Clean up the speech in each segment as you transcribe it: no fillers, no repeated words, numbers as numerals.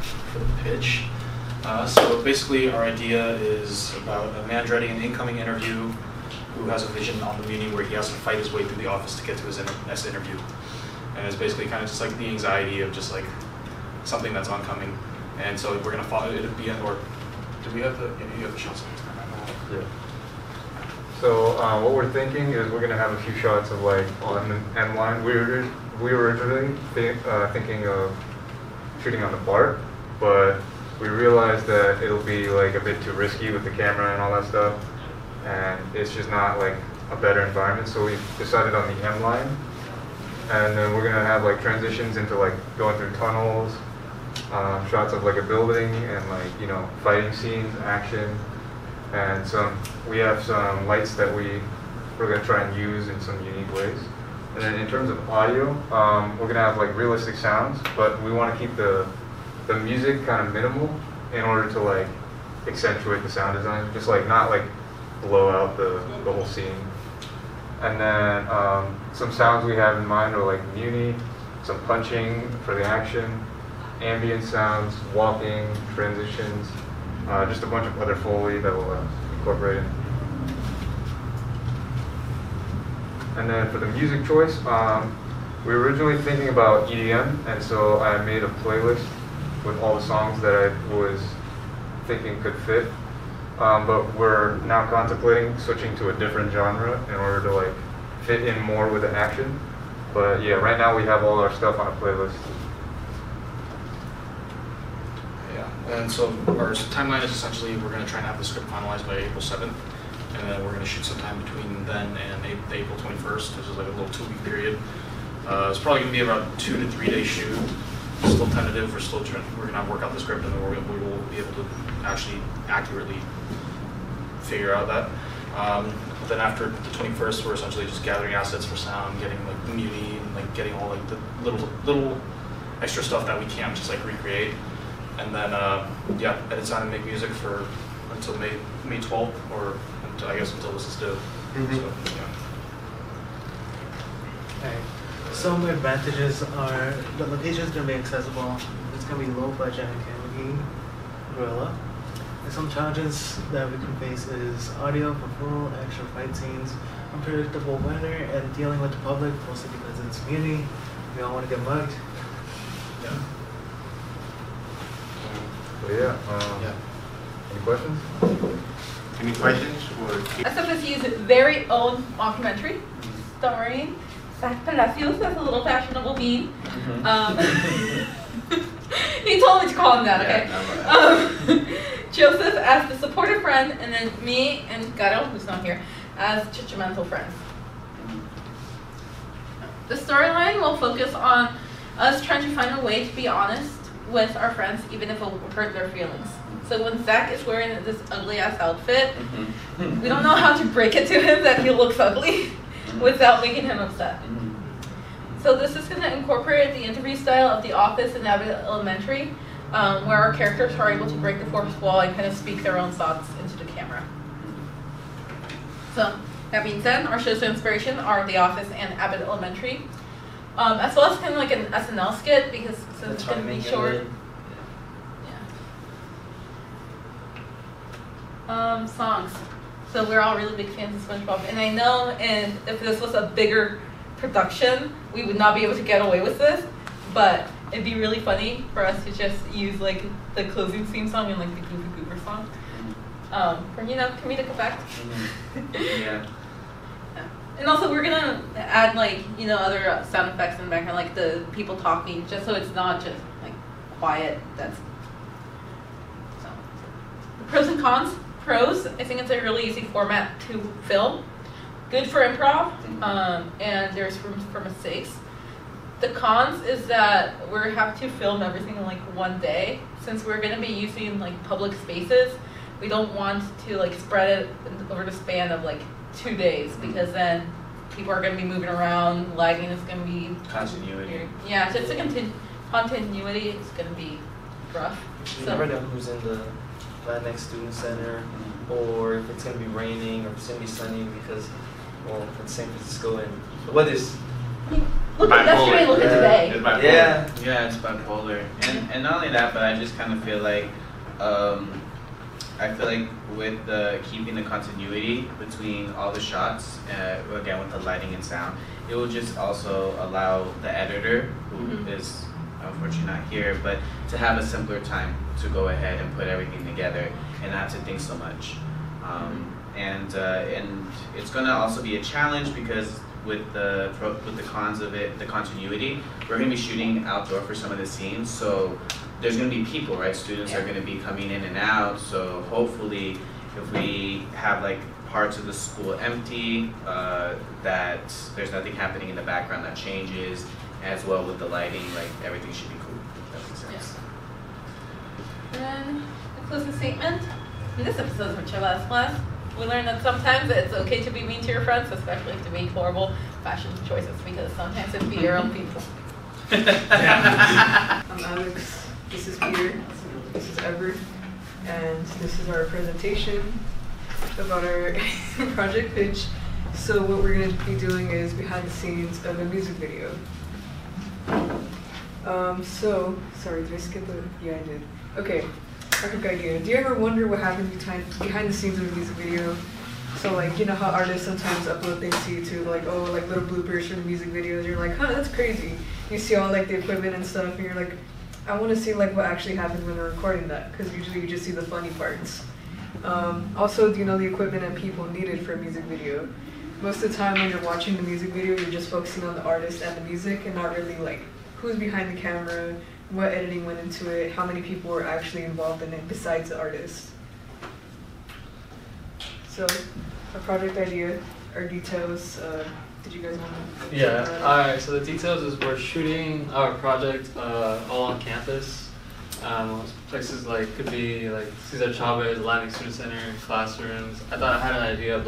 for the pitch. So basically our idea is about a man dreading an incoming interview who has a vision on the Muni where he has to fight his way through the office to get to his next interview. And it's basically kind of just like the anxiety of just like something that's oncoming. And so we're going to follow it at the end, or do we have the, yeah, you have the shots? Yeah. So what we're thinking is we're going to have a few shots of like on the end line. We were originally thinking of shooting on the BART, but we realized that it'll be like a bit too risky with the camera and all that stuff, and it's just not like a better environment. So we decided on the M line, and then we're gonna have like transitions into like going through tunnels, shots of like a building and like, you know, fighting scenes, action, and we have some lights that we're gonna try and use in some unique ways. And then in terms of audio, we're gonna have like realistic sounds, but we want to keep the music kind of minimal in order to like accentuate the sound design, just like not like blow out the whole scene. And then some sounds we have in mind are like muni, some punching for the action, ambient sounds, walking, transitions, just a bunch of other Foley that we'll incorporate in. And then for the music choice, we were originally thinking about EDM, and so I made a playlist with all the songs that I was thinking could fit. But we're now contemplating switching to a different genre in order to like fit in more with the action. But yeah, right now we have all our stuff on a playlist. Yeah, and so our timeline is essentially we're going to try and have the script finalized by April 7th, and then we're going to shoot sometime between then and April 21st, which is like a little 2-week period. It's probably going to be about a 2 to 3 day shoot. It's still tentative. We're going to work out the script, and then we will be able to actually accurately figure out that. But then after the 21st, we're essentially just gathering assets for sound, getting like the muni, and like getting all like the little extra stuff that we can't just like recreate, and then yeah, edit sound and make music for until May 12th, or until, I guess until this is due. Mm-hmm. So, yeah. Okay. Some advantages are the location is going to be accessible. It's going to be low budget and can be guerrilla. And some challenges that we can face is audio for full action fight scenes, unpredictable weather, and dealing with the public, mostly because it's community. We all want to get mugged. Yeah. So yeah. Any questions? Any questions? SFSU's very own mockumentary starring Zach Palacios as a little fashionable bean. He told me to call him that, okay? Joseph as the supportive friend, and then me and Garo, who's not here, as judgmental friends. The storyline will focus on us trying to find a way to be honest with our friends, even if it will hurt their feelings. So when Zach is wearing this ugly ass outfit, we don't know how to break it to him that he looks ugly without making him upset. So this is going to incorporate the interview style of The Office and Abbott Elementary, where our characters are able to break the fourth wall and kind of speak their own thoughts into the camera. So that being said, our shows of inspiration are The Office and Abbott Elementary, as well as kind of like an SNL skit, because since it's going to be short. Yeah. Songs. So we're all really big fans of SpongeBob, and I know, and if this was a bigger production, we would not be able to get away with this, but it'd be really funny for us to just use like the closing theme song and like the Goofy Goober song, for, you know, comedic effect. Yeah. And also we're gonna add like, you know, other sound effects in the background, like the people talking, just so it's not just like quiet. That's so. The pros and cons. Pros, I think it's a really easy format to film. Good for improv, and there's room for mistakes. The cons is that we have to film everything in like one day. Since we're going to be using like public spaces, we don't want to like spread it over the span of like 2 days, because then people are going to be moving around, lighting is going to be continuity. Yeah, so it's a continuity. It's going to be rough. You never know who's in the Latinx Student Center, or if it's going to be raining, or if it's going to be sunny, because, well, it's San Francisco and the weather's Look at yesterday, look at today. It's bipolar. Yeah. Yeah, it's bipolar. And not only that, but I just kind of feel like, with keeping the continuity between all the shots, again with the lighting and sound, it will just also allow the editor, who is unfortunately not here, but to have a simpler time to go ahead and put everything together and not to think so much. And it's going to also be a challenge because with the cons of it, the continuity, we're going to be shooting outdoor for some of the scenes, so there's going to be people, right? Students are going to be coming in and out, so hopefully if we have like parts of the school empty, that there's nothing happening in the background that changes, as well with the lighting, like everything should be cool. If that makes sense. And a closing statement. In this episode of Michela's class, we learned that sometimes it's okay to be mean to your friends, especially if they make horrible fashion choices, because sometimes it's be your own people. I'm Alex. This is Peter. This is Everett. And this is our presentation about our project pitch. So what we're going to be doing is behind the scenes of a music video. Sorry, did I skip it? Yeah, I did. Okay, a quick idea. Do you ever wonder what happens behind the scenes of a music video? So like, you know how artists sometimes upload things to YouTube, like, oh, like little bloopers from the music videos. You're like, huh, that's crazy. You see all like the equipment and stuff, and you're like, I want to see like what actually happened when they're recording that, because usually you just see the funny parts. Also, do you know the equipment and people needed for a music video? Most of the time when you're watching the music video, you're just focusing on the artist and the music and not really like who's behind the camera, what editing went into it, how many people were actually involved in it besides the artist. So, a project idea, our details, did you guys want to? Yeah, alright, so the details is we're shooting our project all on campus. Places like, could be like Cesar Chavez, Atlantic Student Center, classrooms. I thought I had an idea of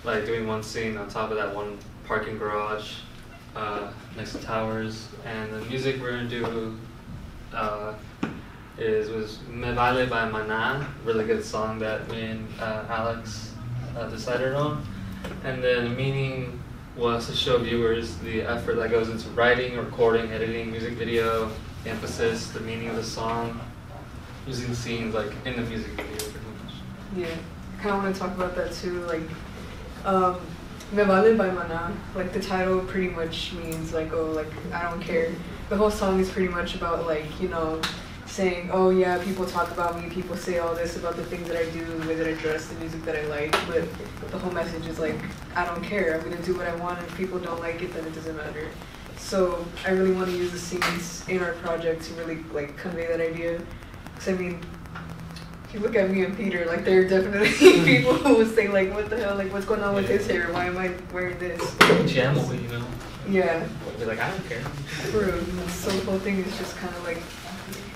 like doing one scene on top of that one parking garage next to towers. And the music we're gonna do was Me Vale by Maná, really good song that me and Alex decided on. And then the meaning was to show viewers the effort that goes into writing, recording, editing, music video, the emphasis, the meaning of the song, using scenes like in the music video pretty much. Yeah, I kind of want to talk about that too. Like, Me Vale by Maná, like the title pretty much means like, oh, like I don't care. The whole song is pretty much about like, you know, saying, oh yeah, people talk about me, people say all this about the things that I do, the way that I dress, the music that I like, but the whole message is like, I don't care, I'm gonna do what I want, and if people don't like it, then it doesn't matter. So I really want to use the scenes in our project to really like convey that idea. Because I mean, if you look at me and Peter, like there are definitely people who would say like, what the hell, like what's going on with his hair, why am I wearing this? Jam will be, you know? Yeah. Be like, I don't care. True. So the whole thing is just kind of like,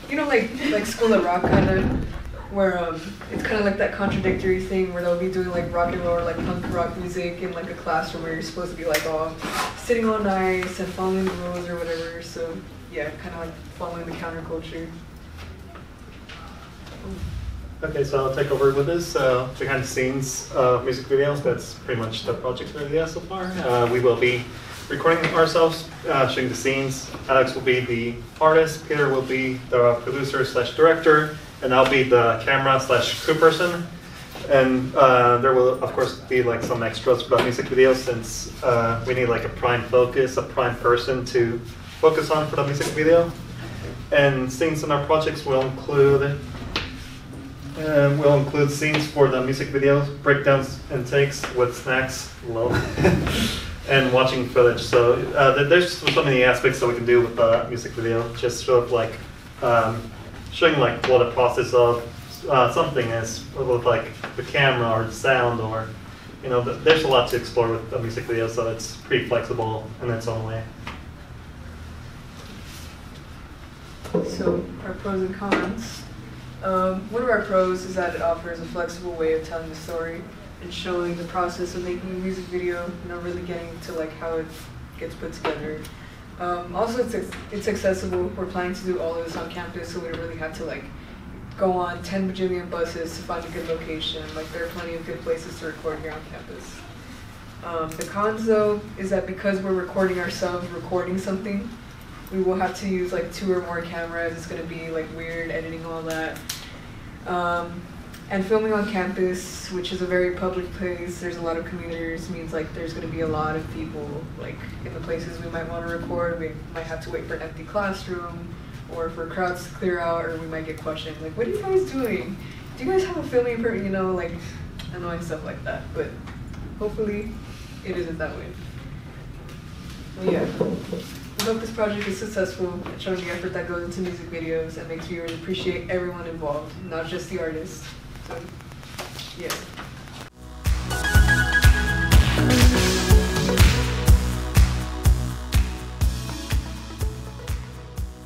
you know, like School of Rock kind of, where it's kind of like that contradictory thing where they'll be doing like rock and roll or like punk rock music in like a classroom where you're supposed to be like all sitting all nice and following the rules or whatever. So yeah, kind of like following the counterculture. Okay, so I'll take over with this. Behind the scenes music videos, that's pretty much the project idea so far. We will be recording ourselves, shooting the scenes. Alex will be the artist, Peter will be the producer / director, and I'll be the camera / crew person. And there will, of course, be like some extras for the music video since we need like a prime focus, a prime person to focus on for the music video. And scenes in our projects will include scenes for the music video, breakdowns and takes with snacks, and watching footage. So there's so many aspects that we can do with the music video. Just sort of like showing like what the process of something is with like the camera or the sound, or you know, there's a lot to explore with the music video. So it's pretty flexible in its own way. So our pros and cons. One of our pros is that it offers a flexible way of telling the story and showing the process of making a music video, you know, really getting to like how it gets put together. Also, it's accessible. We're planning to do all of this on campus, so we don't really have to like go on 10 bajillion buses to find a good location. Like there are plenty of good places to record here on campus. The cons though is that because we're recording ourselves recording something, we will have to use like 2 or more cameras. It's gonna be like weird editing all that. And filming on campus, which is a very public place, there's a lot of commuters, means like there's gonna be a lot of people like in the places we might wanna record. We might have to wait for an empty classroom or for crowds to clear out, or we might get questioned like, what are you guys doing? Do you guys have a filming permit? You know, like annoying stuff like that. But hopefully it isn't that way. Well, yeah. We hope this project is successful at showing the effort that goes into music videos and makes viewers appreciate everyone involved, not just the artist. So, yeah.